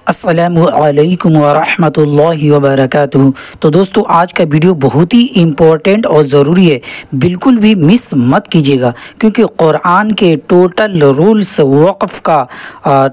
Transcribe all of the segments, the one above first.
अस्सलामुअलैकुम वरहमतुल्लाहि वबरकातुहू। तो दोस्तों, आज का वीडियो बहुत ही इम्पोर्टेंट और ज़रूरी है, बिल्कुल भी मिस मत कीजिएगा, क्योंकि कुरान के टोटल रूल्स वक़्फ़ का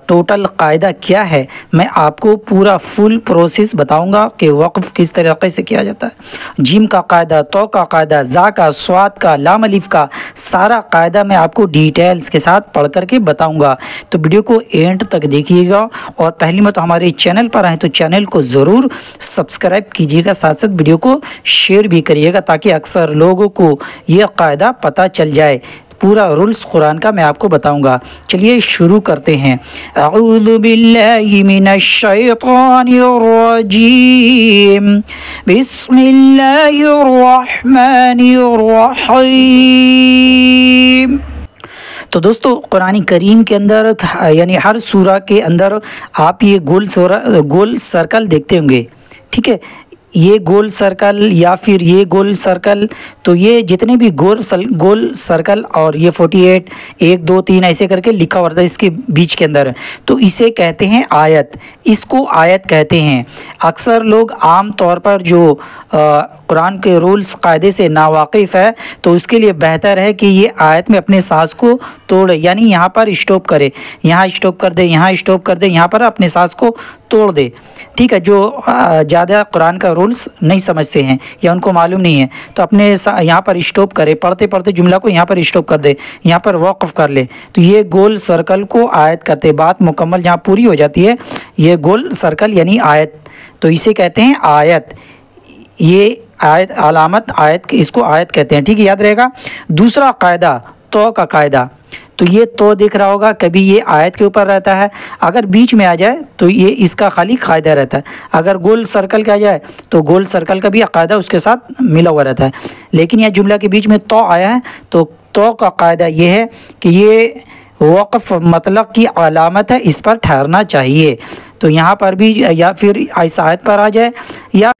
टोटल कायदा क्या है, मैं आपको पूरा फुल प्रोसेस बताऊंगा कि वक़्फ़ किस तरीके से किया जाता है। जिम का कायदा, तो का कायदा, जा का, स्वाद का, लाम अलिफ का सारा कायदा मैं आपको डिटेल्स के साथ पढ़ करके बताऊँगा। तो वीडियो को एंड तक देखिएगा, और पहली बात हमारे चैनल पर आए तो चैनल को ज़रूर सब्सक्राइब कीजिएगा, साथ साथ वीडियो को शेयर भी करिएगा, ताकि अक्सर लोगों को यह कायदा पता चल जाए। पूरा रूल्स कुरान का मैं आपको बताऊंगा। चलिए शुरू करते हैं। अऊज़ु बिल्लाहि मिनश शैतानिर रजीम, बिस्मिल्लाहिर रहमानिर रहीम। तो दोस्तों, कुरान करीम के अंदर यानी हर सूरा के अंदर आप ये गोल सर्कल देखते होंगे, ठीक है। ये गोल सर्कल या फिर ये गोल सर्कल, तो ये जितने भी गोल सर्कल और ये 48 1 2 3 ऐसे करके लिखा हुआ था इसके बीच के अंदर, तो इसे कहते हैं आयत। इसको आयत कहते हैं। अक्सर लोग आम तौर पर जो कुरान के रूल्स कायदे से नावाकिफ़ है, तो उसके लिए बेहतर है कि ये आयत में अपने सांस को तोड़े, यानी यहाँ पर स्टॉप करे, यहाँ स्टॉप कर दे, यहाँ स्टॉप कर दे, यहाँ पर अपने सांस को तोड़ दे, ठीक है। जो ज़्यादा कुरान का रूल्स नहीं समझते हैं या उनको मालूम नहीं है, तो अपने यहाँ पर स्टॉप करे, पढ़ते पढ़ते जुमला को यहाँ पर स्टॉप कर दे, यहाँ पर वक़्फ़ कर ले, तो ये गोल सर्कल को आयत करते। बात मुकम्मल जहाँ पूरी हो जाती है, ये गोल सर्कल यानी आयत, तो इसे कहते हैं आयत। ये आयत अलामत, आयत, इसको आयत कहते हैं, ठीक है, याद रहेगा। दूसरा कायदा, तो का कायदा, तो ये तो दिख रहा होगा, कभी ये आयत के ऊपर रहता है, अगर बीच में आ जाए तो ये इसका खाली कायदा रहता है। अगर गोल सर्कल के आ जाए तो गोल सर्कल का भी कायदा उसके साथ मिला हुआ रहता है। लेकिन यह जुमला के बीच में तो आया है, तो का कायदा ये है कि ये वक़्फ़ मतलब की अलामत है, इस पर ठहरना चाहिए। तो यहाँ पर भी या फिर इस आयत पर आ जाए, या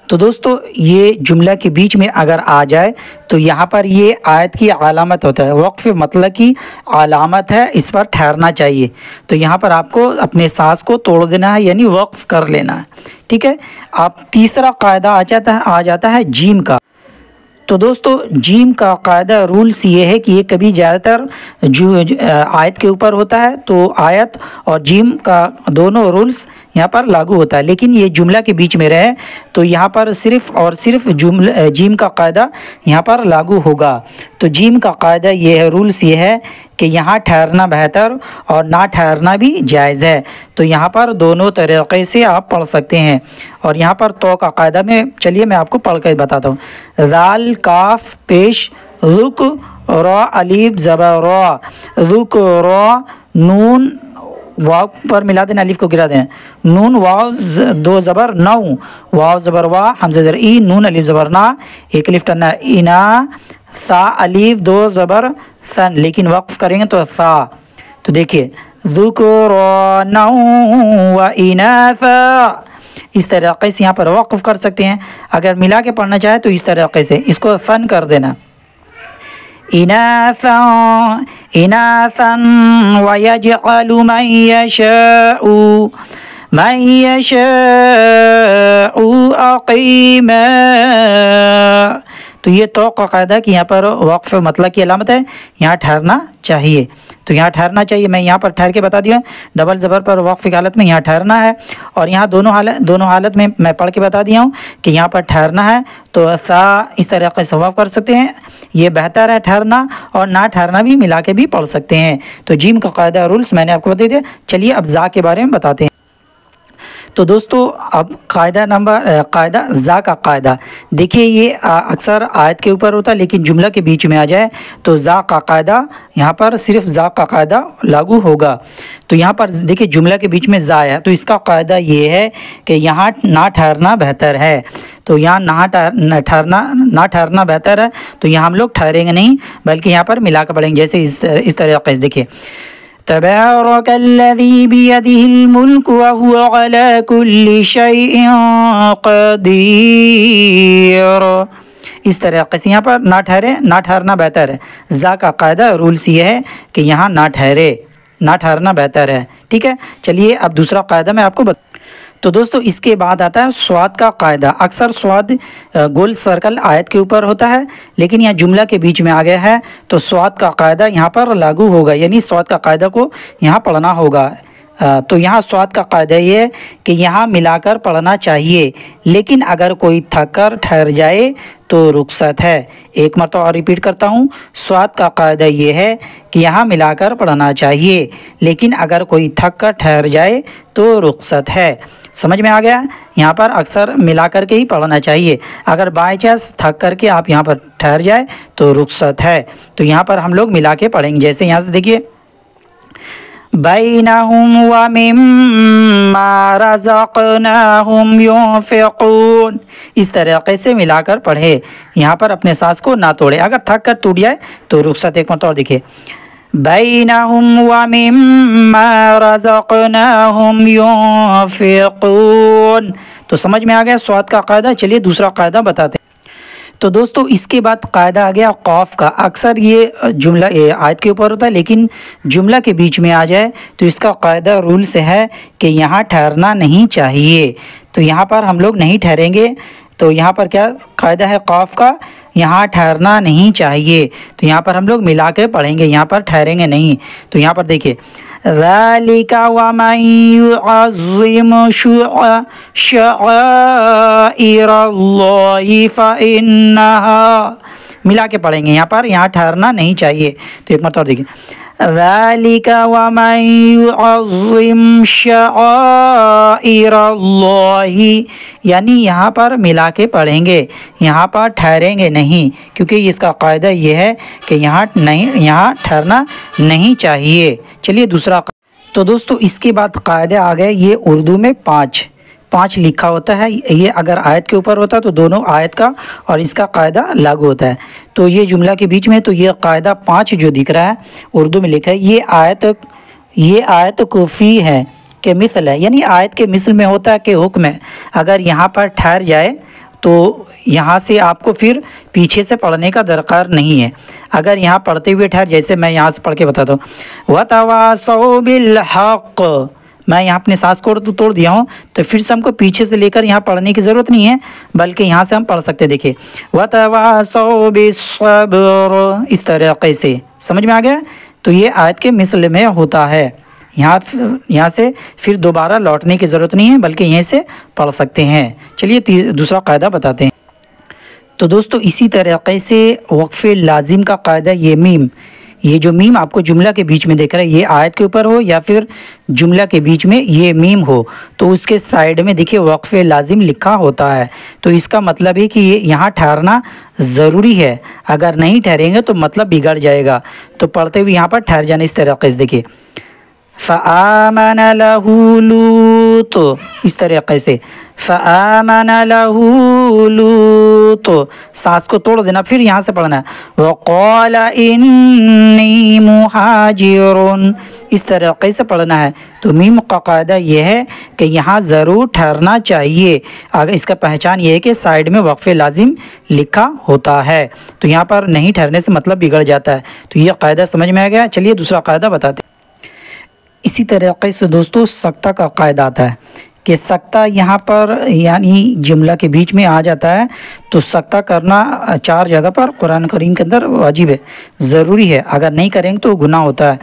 तो दोस्तों ये जुमला के बीच में अगर आ जाए तो यहाँ पर ये आयत की अलामत होता है, वक़्फ़ मतलब की अलामत है, इस पर ठहरना चाहिए। तो यहाँ पर आपको अपने सांस को तोड़ देना है, यानी वक़्फ़ कर लेना है, ठीक है। अब तीसरा कायदा आ जाता है जीम का। तो दोस्तों, जीम का कायदा रूल्स ये है कि ये कभी ज़्यादातर जो आयत के ऊपर होता है, तो आयत और जीम का दोनों रूल्स यहाँ पर लागू होता है। लेकिन ये जुमला के बीच में रहे तो यहाँ पर सिर्फ़ और सिर्फ जीम का कायदा यहाँ पर लागू होगा। तो जीम का कायदा ये है, रूल्स ये है कि यहाँ ठहरना बेहतर और ना ठहरना भी जायज़ है। तो यहाँ पर दोनों तरीक़े से आप पढ़ सकते हैं। और यहाँ पर तो का कायदा में चलिए मैं आपको पढ़ कर बताता हूँ। ज़ाल काफ पेश रुक रा अलीफ ज़बर रा, रुक रा नून वाव पर मिला देना, अलिफ को गिरा देना, नून वाव दो ज़बर नौ, वाव ज़बर वाह, हमज़ा ज़र ई, नून अलिफ ज़बर ना, एक अलिफ टन्ना इना, सा अलिफ दो ज़बर सन, लेकिन वक़्फ़ करेंगे तो सा। तो देखिए ज़ुकुराना व इनासा, इस तरीक़े से यहाँ पर वक़्फ़ कर सकते हैं। अगर मिला के पढ़ना चाहे तो इस तरीक़े से इसको सन कर देना, इनासन इनासन व यजअलु मन यशाउ अक़ीमा। तो ये तो का कायदा कि यहाँ पर वक़्फ़ मतलब की अलामत है, यहाँ ठहरना चाहिए। तो यहाँ ठहरना चाहिए, मैं यहाँ पर ठहर के बता दिया, डबल ज़बर पर वक़्फ़ की हालत में यहाँ ठहरना है। और यहाँ दोनों हालत में मैं पढ़ के बता दिया हूँ कि यहाँ पर ठहरना है, तो सा इस तरीक़े से वक़्फ़ कर सकते हैं, ये बेहतर है ठहरना, और ना ठहरना भी मिला के भी पढ़ सकते हैं। तो जिम का कायदा रूल्स मैंने आपको बता दिया। चलिए अब जा के बारे में बताते हैं। तो दोस्तों, अब कायदा जा का कायदा देखिए, ये अक्सर आयत के ऊपर होता है, लेकिन जुमला के बीच में आ जाए तो जा का कायदा यहाँ पर सिर्फ जा का कायदा लागू होगा। तो यहाँ पर देखिए जुमला के बीच में जा है, तो इसका कायदा ये है कि यहाँ ना ठहरना बेहतर है। तो यहाँ ना ठहरना बेहतर है, तो यहाँ हम लोग ठहरेंगे नहीं, बल्कि यहाँ पर मिला कर पढ़ेंगे। जैसे इस तरीक़े से देखिए, तबारकल्लज़ी बियदिहिल मुल्क व हुवा अला कुल्लि शैइन क़दीर। इस तरीक़े से यहाँ पर ना ठहरना बेहतर है। जा का कायदा रूल्स ये है कि यहाँ ना ठहरे, ना ठहरना बेहतर है। ठीक है, चलिए अब दूसरा कायदा मैं आपको तो दोस्तों इसके बाद आता है स्वाद का कायदा। अक्सर स्वाद गोल सर्कल आयत के ऊपर होता है, लेकिन यहाँ जुमला के बीच में आ गया है तो स्वाद का कायदा यहाँ पर लागू होगा, यानी स्वाद का कायदा को यहाँ पढ़ना होगा। तो यहाँ स्वाद का कायदा ये है कि यहाँ मिलाकर पढ़ना चाहिए, लेकिन अगर कोई थक कर ठहर जाए तो रुख्सत है। एक मरतबा और रिपीट करता हूँ, स्वाद का कायदा ये है कि यहाँ मिलाकर पढ़ना चाहिए, लेकिन अगर कोई थक कर ठहर जाए तो रुख्सत है। समझ में आ गया? यहाँ पर अक्सर मिला कर के ही पढ़ना चाहिए। अगर बाय चांस थक करके आप यहाँ पर ठहर जाए तो रुख्सत है। तो यहाँ पर हम लोग मिला के पढ़ेंगे। जैसे यहाँ से देखिए, बैनहुम व मिम्मा रज़क़नाहुम युनफ़िक़ून, इस तरीक़े से मिलाकर पढ़े। यहाँ पर अपने सांस को ना तोड़े। अगर थक कर टूट जाए तो रुख्सत। एक मरतबा और देखिए, बैनहुम व मिम्मा रज़क़नाहुम युनफ़िक़ून। तो समझ में आ गया स्वाद का कायदा। चलिए दूसरा कायदा बताते हैं। तो दोस्तों इसके बाद कायदा आ गया कौफ का। अक्सर ये जुमला आयत के ऊपर होता है, लेकिन जुमला के बीच में आ जाए तो इसका कायदा रूल से है कि यहाँ ठहरना नहीं चाहिए। तो यहाँ पर हम लोग नहीं ठहरेंगे। तो यहाँ पर क्या कायदा है कौफ का? यहाँ ठहरना नहीं चाहिए। तो यहाँ पर हम लोग मिला के पढ़ेंगे, यहाँ पर ठहरेंगे नहीं। तो यहाँ पर देखिए, ज़ालिका वमन युअज़्ज़िम शआइरल्लाहि फ़इन्नहा, मिला के पढ़ेंगे यहाँ पर, यहाँ ठहरना नहीं चाहिए। तो एक मरतबा देखिए, ज़ालिका वमन युअज़्ज़िम शआइरल्लाहि, यानी यहाँ पर मिला के पढ़ेंगे, यहाँ पर ठहरेंगे नहीं, क्योंकि इसका कायदा ये है कि यहाँ ठहरना नहीं चाहिए। चलिए दूसरा। तो दोस्तों इसके बाद कायदे आ गए, ये उर्दू में पाँच लिखा होता है। ये अगर आयत के ऊपर होता है तो दोनों आयत का और इसका कायदा लागू होता है। तो ये जुमला के बीच में, तो ये कायदा 5 जो दिख रहा है उर्दू में लिखा है, ये आयत कुफी है के मिसल है, यानी आयत के मिसल में होता है कि हुक्म है। अगर यहाँ पर ठहर जाए तो यहाँ से आपको फिर पीछे से पढ़ने का दरकार नहीं है। अगर यहाँ पढ़ते हुए ठहर, जैसे मैं यहाँ से पढ़ के बताता हूँ, वतवासौ बिल हक़, मैं यहाँ अपने सांस को तोड़ दिया हूँ, तो फिर से हमको पीछे से लेकर यहाँ पढ़ने की ज़रूरत नहीं है, बल्कि यहाँ से हम पढ़ सकते हैं। देखिए, वतवासौ बिस्सब्र, इस तरीक़े से। समझ में आ गया? तो ये आयत के मिसल में होता है। यहाँ से फिर दोबारा लौटने की ज़रूरत नहीं है, बल्कि यहीं से पढ़ सकते हैं। चलिए दूसरा कायदा बताते हैं। तो दोस्तों इसी तरीक़े से वक्फ़े लाजिम का कायदा, ये जो मीम आपको जुमला के बीच में देख रहा है, ये आयत के ऊपर हो या फिर जुमला के बीच में ये मीम हो, तो उसके साइड में देखिए वक्फ़े लाजिम लिखा होता है। तो इसका मतलब है कि ये यहाँ ठहरना ज़रूरी है। अगर नहीं ठहरेंगे तो मतलब बिगड़ जाएगा। तो पढ़ते हुए यहाँ पर ठहर जाने, इस तरीक़े से देखिए, फ़आमन लहू लूत, इस तरीक़े से फ़आमन लहू लूत, सांस को तोड़ देना, फिर यहाँ से पढ़ना है, वक़ाल इन्नी मुहाजिरुन, इस तरीक़े से पढ़ना है। तो मीम का कायदा यह है कि यहाँ ज़रूर ठहरना चाहिए। अगर इसका पहचान ये है कि साइड में वक्फ़े लाजिम लिखा होता है, तो यहाँ पर नहीं ठहरने से मतलब बिगड़ जाता है। तो यह कायदा समझ में आ गया। चलिए दूसरा कायदा बताते हैं। इसी तरीक़े से दोस्तों सख्ता का कायदा आता है कि सख्ता यहाँ पर यानी जुमला के बीच में आ जाता है। तो सख्ता करना 4 जगह पर कुरान करीम के अंदर वाजिब है, ज़रूरी है। अगर नहीं करेंगे तो गुनाह होता है।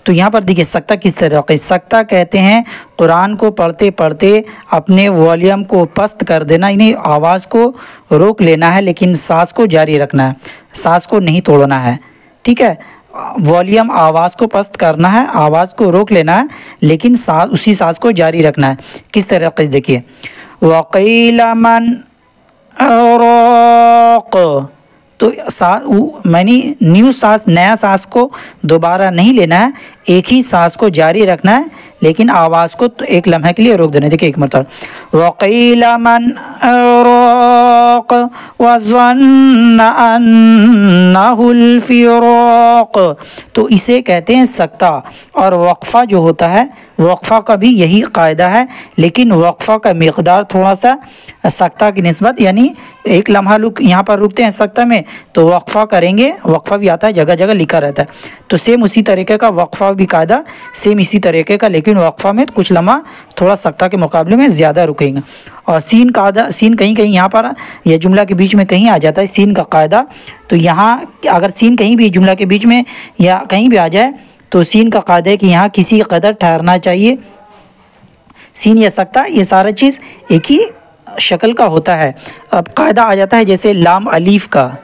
तो यहाँ पर देखिए सख्ता किस तरीक़े, सख्ता कहते हैं कुरान को पढ़ते पढ़ते अपने वॉल्यूम को पस्त कर देना, यानी आवाज़ को रोक लेना है, लेकिन सांस को जारी रखना है, सांस को नहीं तोड़ना है। ठीक है, वॉल्यूम आवाज़ को पस्त करना है, आवाज़ को रोक लेना है, लेकिन उसी सांस को जारी रखना है। किस तरीके से देखिए, वक़ील मन अराक़, तो मैंने न्यू सांस, नया सांस को दोबारा नहीं लेना है, एक ही सांस को जारी रखना है, लेकिन आवाज़ को तो एक लम्हे के लिए रोक देना है। देखिए एक मरतबा, वक़ील मन अराक़, फ़िराक़ व ज़न्न अन्नहुल फ़िराक़। तो इसे कहते हैं सकता। और वक्फ़ा जो होता है, वक्फ़ा का भी यही कायदा है, लेकिन वक्फ़ा का मिक़दार थोड़ा सा सकता की निस्बत, यानी एक लम्हा यहाँ पर रुकते हैं सकता में तो वक्फ़ा करेंगे, वक्फ़ा भी आता है, जगह जगह लिखा रहता है। तो सेम उसी तरीके का वक्फ़ा भी कायदा सेम इसी तरीके का, लेकिन वक्फ़ा में कुछ लम्हा थोड़ा सकता के मुकाबले में ज़्यादा रुकेंगे। और सीन कायदा, सीन कहीं कहीं यहाँ पर यह जुमला के बीच में कहीं आ जाता है सीन का कायदा। तो यहाँ अगर सीन कहीं भी जुमला के बीच में या कहीं भी आ जाए तो सीन का कायदा है कि यहाँ किसी कदर ठहरना चाहिए। सीन या सकता, ये सारा चीज़ एक ही शक्ल का होता है। अब कायदा आ जाता है जैसे लाम अलीफ़ का।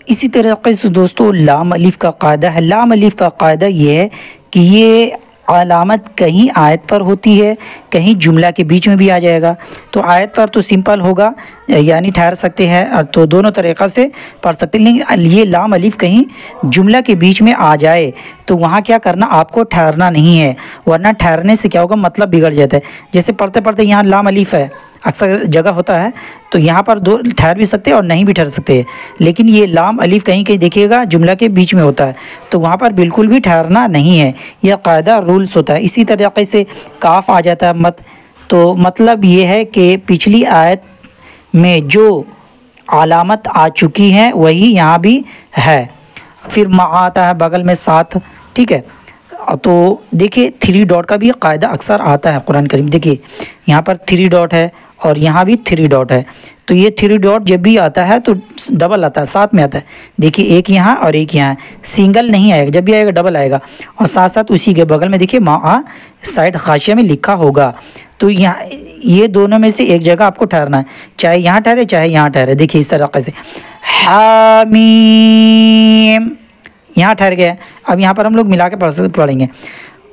इसी तरीके से दोस्तों लाम अलीफ़ का कायदा है। लाम अलीफ़ का कायदा ये है कि ये अलामत कहीं आयत पर होती है, कहीं जुमला के बीच में भी आ जाएगा। तो आयत पर तो सिंपल होगा, यानी ठहर सकते हैं, तो दोनों तरीक़ा से पढ़ सकते हैं। लेकिन ये लाम अलीफ़ कहीं जुमला के बीच में आ जाए तो वहाँ क्या करना, आपको ठहरना नहीं है, वरना ठहरने से क्या होगा, मतलब बिगड़ जाता है। जैसे पढ़ते पढ़ते यहाँ लाम अलीफ़ है, अक्सर जगह होता है, तो यहाँ पर दो ठहर भी सकते हैं और नहीं भी ठहर सकते हैं। लेकिन ये लाम अलीफ़ कहीं कहीं देखिएगा जुमला के बीच में होता है, तो वहाँ पर बिल्कुल भी ठहरना नहीं है। यह कायदा रूल्स होता है। इसी तरीके से काफ आ जाता है तो मतलब ये है कि पिछली आयत में जो अलामत आ चुकी है वही यहाँ भी है। फिर मा आता है बगल में साथ, ठीक है। तो देखिए 3 डॉट का भी कायदा अक्सर आता है कुरान करीम। देखिए यहाँ पर 3 डॉट है और यहाँ भी 3 डॉट है। तो ये 3 डॉट जब भी आता है तो डबल आता है, साथ में आता है। देखिए एक यहाँ और एक यहाँ, सिंगल नहीं आएगा, जब भी आएगा डबल आएगा। और साथ साथ उसी के बगल में देखिए मा साइड हाशिया में लिखा होगा। तो यहाँ ये दोनों में से एक जगह आपको ठहरना है, चाहे यहाँ ठहरे चाहे यहाँ ठहरे। देखिए इस तरीके से हामीम यहाँ ठहर गया। अब यहाँ पर हम लोग मिला के पढ़ेंगे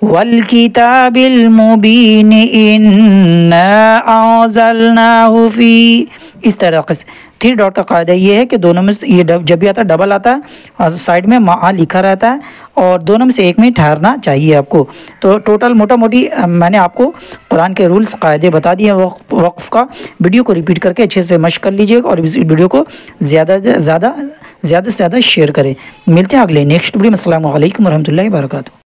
वल किताबिल मुबीन इन्ना अंज़लनाहु फी। इस तरीके से 3 डॉट का कायदा ये है कि दोनों में से ये जब भी आता है डबल आता है और साइड में मा लिखा रहता है, और दोनों में से एक में ठहरना चाहिए आपको। तो टोटल मोटा मोटी मैंने आपको कुरान के रूल्स कायदे बता दिए वक्फ़ का। वीडियो को रिपीट करके अच्छे से मश्क कर लीजिएगा और इस वीडियो को ज़्यादा से ज़्यादा शेयर करें। मिलते हैं अगले नेक्स्ट वीडियो में। अस्सलामु अलैकुम वरहमतुल्लाहि वबरकातुहू।